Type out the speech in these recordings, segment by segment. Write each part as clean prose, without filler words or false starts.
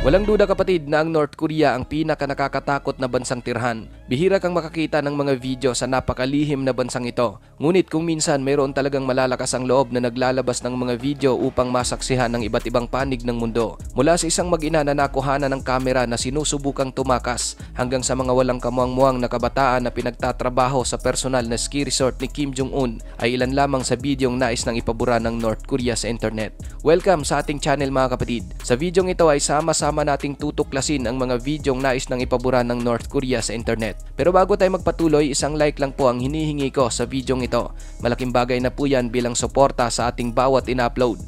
Walang duda kapatid na ang North Korea ang pinaka-nakakatakot na bansang tirhan. Bihira kang makakita ng mga video sa napakalihim na bansang ito. Ngunit kung minsan mayroon talagang malalakas ang loob na naglalabas ng mga video upang masaksihan ng iba't ibang panig ng mundo. Mula sa isang mag-ina na nakuhanan ng kamera na sinusubukang tumakas hanggang sa mga walang kamuang-muang na kabataan na pinagtatrabaho sa personal na ski resort ni Kim Jong-un ay ilan lamang sa videong nais ng ipabura ng North Korea sa internet. Welcome sa ating channel mga kapatid. Sa videong ito ay sama-sama nating tutuklasin ang mga videong nais ng ipabura ng North Korea sa internet. Pero bago tayo magpatuloy, isang like lang po ang hinihingi ko sa videong ito. Malaking bagay na po yan bilang suporta sa ating bawat in-upload.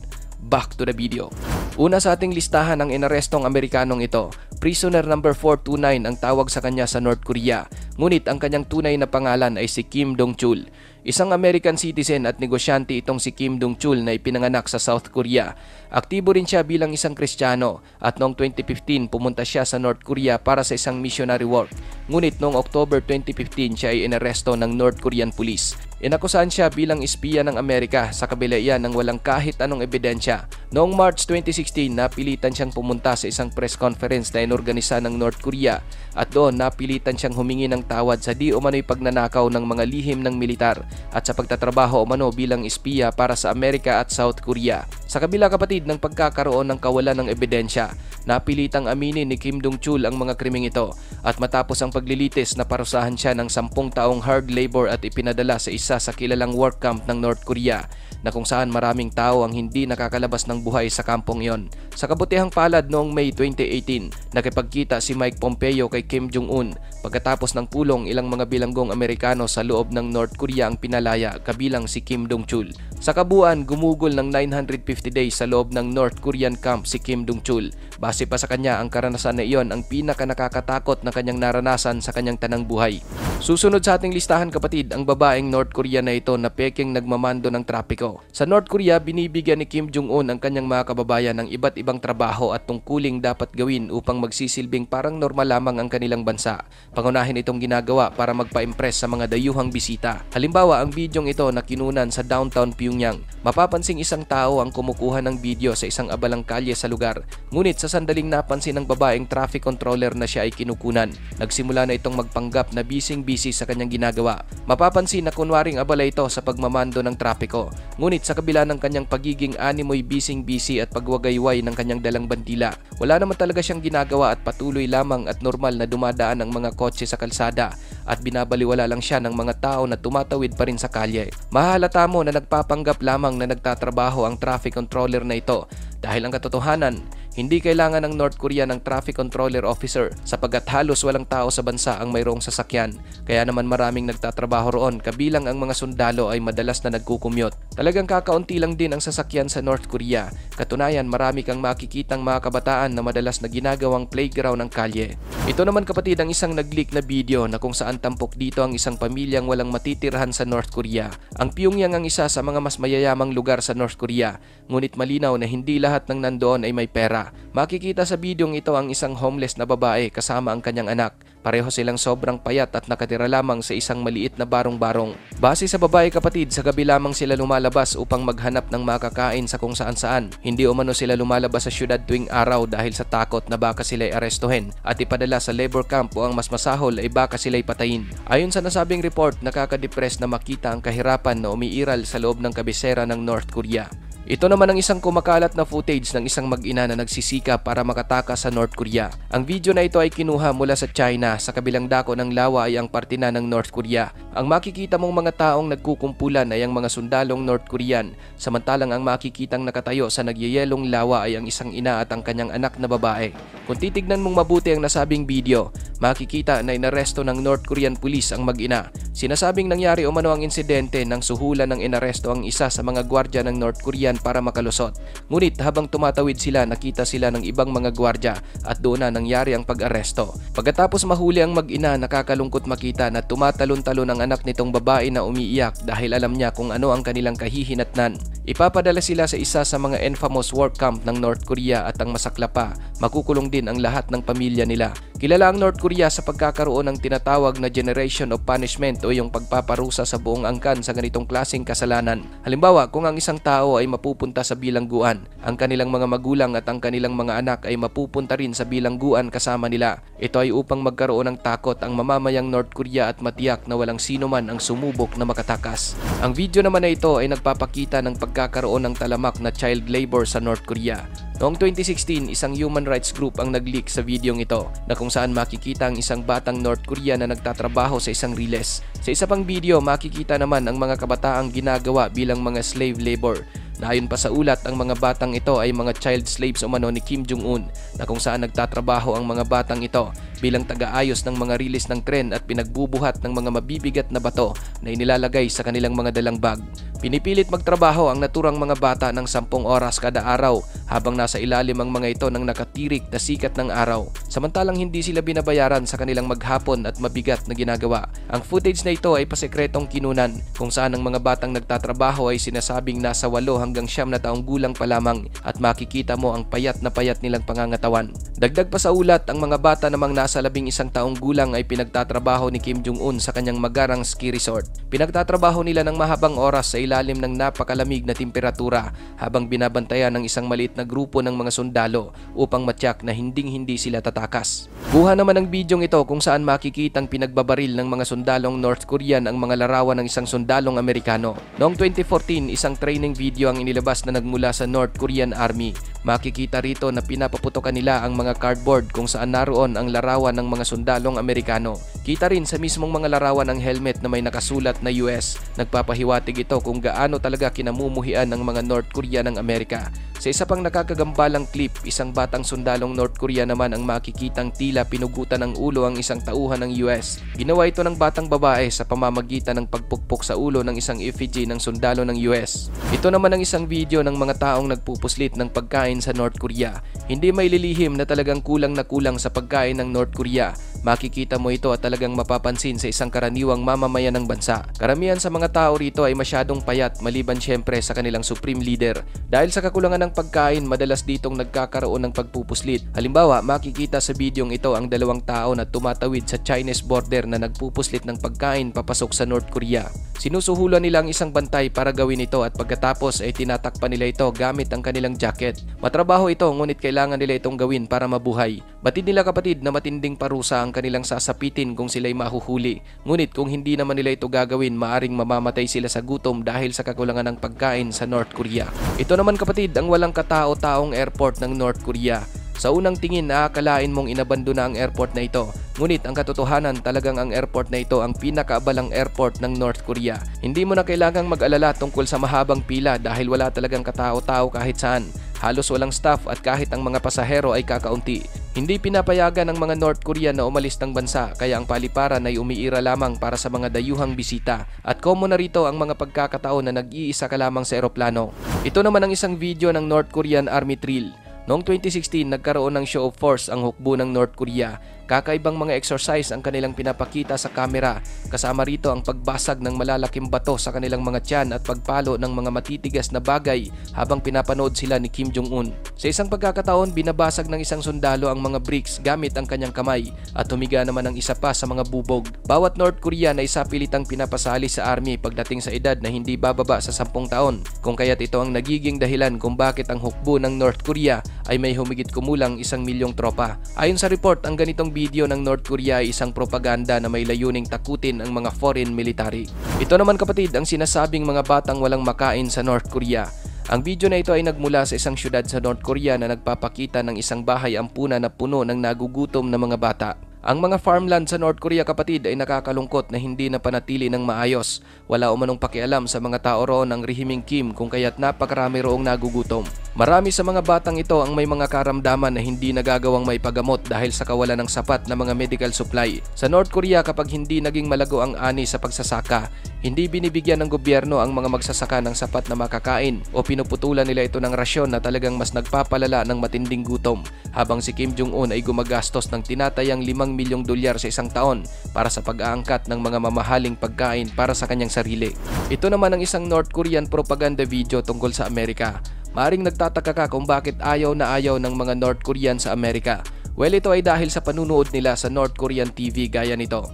Back to the video. Una sa ating listahan ang inarestong Amerikanong ito. Prisoner number 429 ang tawag sa kanya sa North Korea. Ngunit ang kanyang tunay na pangalan ay si Kim Dong-chul. Isang American citizen at negosyante itong si Kim Dong-chul na ipinanganak sa South Korea. Aktibo rin siya bilang isang Kristiyano at noong 2015 pumunta siya sa North Korea para sa isang missionary work. Ngunit noong October 2015 siya ay inaresto ng North Korean police. Inakusahan siya bilang espiya ng Amerika sa kabila iyan ng walang kahit anong ebidensya. Noong March 2016, napilitan siyang pumunta sa isang press conference na inorganisa ng North Korea at doon napilitan siyang humingi ng tawad sa di umano'y pagnanakaw ng mga lihim ng militar at sa pagtatrabaho umano bilang espiya para sa Amerika at South Korea. Sa kabila kapatid ng pagkakaroon ng kawalan ng ebidensya, napilitang aminin ni Kim Dong-chul ang mga krimeng ito at matapos ang paglilitis naparusahan siya ng 10 taong hard labor at ipinadala sa isa sa kilalang work camp ng North Korea na kung saan maraming tao ang hindi nakakalabas ng buhay sa kampong yon. Sa kabutihang palad noong May 2018, nakipagkita si Mike Pompeo kay Kim Jong-un. Pagkatapos ng pulong, ilang mga bilanggong Amerikano sa loob ng North Korea ang pinalaya, kabilang si Kim Dong-chul. Sa kabuuan, gumugol ng 950 days sa loob ng North Korean camp si Kim Dong-chul. Base pa sa kanya, ang karanasan na iyon ang pinaka-nakakatakot na kanyang naranasan sa kanyang tanang buhay. Susunod sa ating listahan kapatid, ang babaeng North Korea na ito na peking nagmamando ng trapiko. Sa North Korea, binibigyan ni Kim Jong-un ang kanyang mga kababayan ng iba't ibang trabaho at tungkuling dapat gawin upang magsisilbing parang normal lamang ang kanilang bansa. Pangunahin itong ginagawa para magpa-impress sa mga dayuhang bisita. Halimbawa, ang bidyong ito na kinunan sa downtown Pyongyang. Mapapansing isang tao ang kumukuha ng video sa isang abalang kalye sa lugar. Ngunit sa sandaling napansin ng babaeng traffic controller na siya ay kinukunan, nagsimula na itong magpanggap na busy sa kanyang ginagawa. Mapapansin na kunwaring abala ito sa pagmamando ng trapiko. Ngunit sa kabila ng kanyang pagiging animoy busy at pagwagayway ng kanyang dalang bandila, wala naman talaga siyang ginagawa at patuloy lamang at normal na dumadaan ang mga kotse sa kalsada at binabaliwala lang siya ng mga tao na tumatawid pa rin sa kalye. Mahalata mo na nagpapanggap lamang na nagtatrabaho ang traffic controller na ito dahil ang katotohanan, hindi kailangan ng North Korea ng traffic controller officer sapagkat halos walang tao sa bansa ang mayroong sasakyan. Kaya naman maraming nagtatrabaho roon kabilang ang mga sundalo ay madalas na nagkukumyot. Talagang kakaunti lang din ang sasakyan sa North Korea. Katunayan marami kang makikitang mga kabataan na madalas na ginagawang playground ng kalye. Ito naman kapatid ang isang nag-leak na video na kung saan tampok dito ang isang pamilyang walang matitirhan sa North Korea. Ang Pyongyang ang isa sa mga mas mayayamang lugar sa North Korea. Ngunit malinaw na hindi lahat ng nandoon ay may pera. Makikita sa bidyong ito ang isang homeless na babae kasama ang kanyang anak. Pareho silang sobrang payat at nakatira lamang sa isang maliit na barong-barong. Base sa babae kapatid, sa gabi lamang sila lumalabas upang maghanap ng makakain sa kung saan-saan. Hindi umano sila lumalabas sa syudad tuwing araw dahil sa takot na baka sila'y arestuhin at ipadala sa labor camp o ang mas masahol ay baka sila'y patayin. Ayon sa nasabing report, nakaka-depress na makita ang kahirapan na umiiral sa loob ng kabisera ng North Korea. Ito naman ang isang kumakalat na footage ng isang mag-ina na nagsisika para makatakas sa North Korea. Ang video na ito ay kinuha mula sa China. Sa kabilang dako ng lawa ay ang parte na ng North Korea. Ang makikita mong mga taong nagkukumpulan ay ang mga sundalong North Korean, samantalang ang makikitang nakatayo sa nagyayelong lawa ay ang isang ina at ang kanyang anak na babae. Kung titignan mong mabuti ang nasabing video, makikita na inaresto ng North Korean police ang mag-ina. Sinasabing nangyari umano ang insidente nang suhulan ng inaresto ang isa sa mga gwardya ng North Korean para makalusot. Ngunit habang tumatawid sila, nakita sila ng ibang mga gwardya at doon na nangyari ang pag-aresto. Pagkatapos mahuli ang mag-ina, nakakalungkot makita na tumatalon-talon ang anak nitong babae na umiiyak dahil alam niya kung ano ang kanilang kahihinatnan. Ipapadala sila sa isa sa mga infamous work camp ng North Korea at ang masakla pa, makukulong din ang lahat ng pamilya nila. Kilala ang North Korea sa pagkakaroon ng tinatawag na generation of punishment o yung pagpaparusa sa buong angkan sa ganitong klaseng kasalanan. Halimbawa, kung ang isang tao ay mapupunta sa bilangguan, ang kanilang mga magulang at ang kanilang mga anak ay mapupunta rin sa bilangguan kasama nila. Ito ay upang magkaroon ng takot ang mamamayang North Korea at matiyak na walang sino man ang sumubok na makatakas. Ang video naman na ito ay nagpapakita ng pagkakaroon ng talamak na child labor sa North Korea. Noong 2016, isang human rights group ang nag-leak sa videong ito na kung saan makikita ang isang batang North Korea na nagtatrabaho sa isang riles. Sa isa pang video, makikita naman ang mga kabataang ginagawa bilang mga slave labor. Na ayon pa sa ulat, ang mga batang ito ay mga child slaves umano ni Kim Jong-un na kung saan nagtatrabaho ang mga batang ito bilang taga-ayos ng mga riles ng tren at pinagbubuhat ng mga mabibigat na bato na inilalagay sa kanilang mga dalang bag. Pinipilit magtrabaho ang naturang mga bata ng 10 oras kada araw habang nasa ilalim ang mga ito ng nakatirik na sikat ng araw. Samantalang hindi sila binabayaran sa kanilang maghapon at mabigat na ginagawa. Ang footage na ito ay pasekretong kinunan kung saan ang mga batang nagtatrabaho ay sinasabing nasa 8 hanggang 9 na taong gulang pa lamang at makikita mo ang payat na payat nilang pangangatawan. Dagdag pa sa ulat, ang mga bata namang nasa 11 taong gulang ay pinagtatrabaho ni Kim Jong-un sa kanyang magarang ski resort. Pinagtatrabaho nila ng mahabang oras sa ilalim ng napakalamig na temperatura habang binabantayan ng isang maliit na grupo ng mga sundalo upang matyak na hinding-hindi sila tatakas. Kuha naman ng bidyong ito kung saan makikitang pinagbabaril ng mga sundalong North Korean ang mga larawan ng isang sundalong Amerikano. Noong 2014, isang training video ang inilabas na nagmula sa North Korean Army. Makikita rito na pinapaputokan nila ang mga cardboard kung saan naroon ang larawan ng mga sundalong Amerikano. Kita rin sa mismong mga larawan ng helmet na may nakasulat na US. Nagpapahiwatig ito kung gaano talaga kinamumuhian ng mga North Korea ng Amerika. Sa isa pang nakakagambalang clip, isang batang sundalong North Korea naman ang makikitang tila pinugutan ng ulo ang isang tauhan ng US. Ginawa ito ng batang babae sa pamamagitan ng pagpukpok sa ulo ng isang effigy ng sundalo ng US. Ito naman ang isang video ng mga taong nagpupuslit ng pagkain sa North Korea. Hindi maililihim na talagang kulang na kulang sa pagkain ng North Korea. Makikita mo ito at talagang mapapansin sa isang karaniwang mamamayan ng bansa. Karamihan sa mga tao rito ay masyadong payat maliban syempre sa kanilang supreme leader. Dahil sa kakulangan ng pagkain, madalas ditong nagkakaroon ng pagpupuslit. Halimbawa, makikita sa bidyong ito ang 2 tao na tumatawid sa Chinese border na nagpupuslit ng pagkain papasok sa North Korea. Sinusuhulan nila ang isang bantay para gawin ito at pagkatapos ay tinatakpan nila ito gamit ang kanilang jacket. Matrabaho ito ngunit kailangan nila itong gawin para mabuhay. Batid nila kapatid na matinding parusa ang kanilang sasapitin kung sila'y mahuhuli. Ngunit kung hindi naman nila ito gagawin, maaring mamamatay sila sa gutom dahil sa kakulangan ng pagkain sa North Korea. Ito naman kapatid ang walang katao-taong airport ng North Korea. Sa unang tingin, aakalain mong inabandona ang airport na ito. Ngunit ang katotohanan, talagang ang airport na ito ang pinakaabalang airport ng North Korea. Hindi mo na kailangang mag-alala tungkol sa mahabang pila dahil wala talagang katao-tao kahit saan. Halos walang staff at kahit ang mga pasahero ay kakaunti. Hindi pinapayagan ng mga North Korean na umalis ng bansa kaya ang paliparan ay umiira lamang para sa mga dayuhang bisita. At common na rito ang mga pagkakataon na nag-iisa ka lamang sa eroplano. Ito naman ang isang video ng North Korean Army drill. Noong 2016, nagkaroon ng show of force ang hukbo ng North Korea. Kakaibang mga exercise ang kanilang pinapakita sa kamera. Kasama rito ang pagbasag ng malalaking bato sa kanilang mga tiyan at pagpalo ng mga matitigas na bagay habang pinapanood sila ni Kim Jong-un. Sa isang pagkakataon, binabasag ng isang sundalo ang mga bricks gamit ang kanyang kamay at humiga naman ang isa pa sa mga bubog. Bawat North Korean ay sapilitang pinapasali sa army pagdating sa edad na hindi bababa sa 10 taon. Kung kaya't ito ang nagiging dahilan kung bakit ang hukbo ng North Korea ay may humigit kumulang 1 milyong tropa. Ayon sa report, ang ganitong video ng North Korea ay isang propaganda na may layuning takutin ang mga foreign military. Ito naman kapatid ang sinasabing mga batang walang makain sa North Korea. Ang video na ito ay nagmula sa isang syudad sa North Korea na nagpapakita ng isang bahay ampunan na puno ng nagugutom na mga bata. Ang mga farmland sa North Korea kapatid ay nakakalungkot na hindi na panatili ng maayos. Wala umanong pakialam sa mga tao roon ng rehimeng Kim kung kaya't napakarami roong nagugutom. Marami sa mga batang ito ang may mga karamdaman na hindi nagagawang maipagamot dahil sa kawalan ng sapat na mga medical supply. Sa North Korea kapag hindi naging malago ang ani sa pagsasaka, hindi binibigyan ng gobyerno ang mga magsasaka ng sapat na makakain o pinuputulan nila ito ng rasyon na talagang mas nagpapalala ng matinding gutom habang si Kim Jong-un ay gumagastos ng tinatayang $5 milyong sa isang taon para sa pag-aangkat ng mga mamahaling pagkain para sa kanyang sarili. Ito naman ang isang North Korean propaganda video tungkol sa Amerika. Maaring nagtataka ka kung bakit ayaw na ayaw ng mga North Korean sa Amerika. Well, ito ay dahil sa panunood nila sa North Korean TV gaya nito.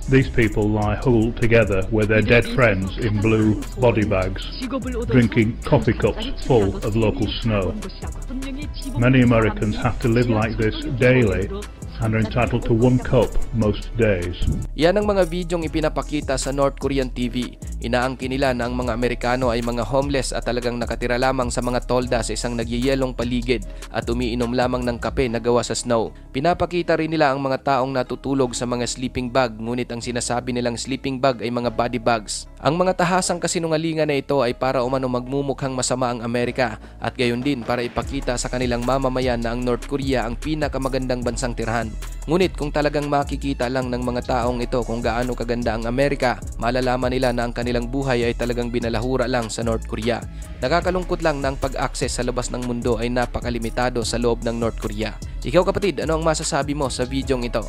These people lie huddled together with their dead friends in blue body bags, drinking coffee cups full of local snow. Many Americans have to live like this daily and are entitled to 1 cup most days. Yan ang mga bidyong ipinapakita sa North Korean TV. Inaangkin nila na ang mga Amerikano ay mga homeless at talagang nakatira lamang sa mga tolda sa isang nagyayelong paligid at umiinom lamang ng kape na gawa sa snow. Pinapakita rin nila ang mga taong natutulog sa mga sleeping bag, ngunit ang sinasabi nilang sleeping bag ay mga body bags. Ang mga tahasang kasinungalingan na ito ay para umano magmumukhang masama ang Amerika at gayon din para ipakita sa kanilang mamamayan na ang North Korea ang pinakamagandang bansang tirahan. Ngunit kung talagang makikita lang ng mga taong ito kung gaano kaganda ang Amerika, malalaman nila na ang kanilang buhay ay talagang binalahura lang sa North Korea. Nakakalungkot lang na ang pag-access sa labas ng mundo ay napakalimitado sa loob ng North Korea. Ikaw kapatid, ano ang masasabi mo sa bidyong ito?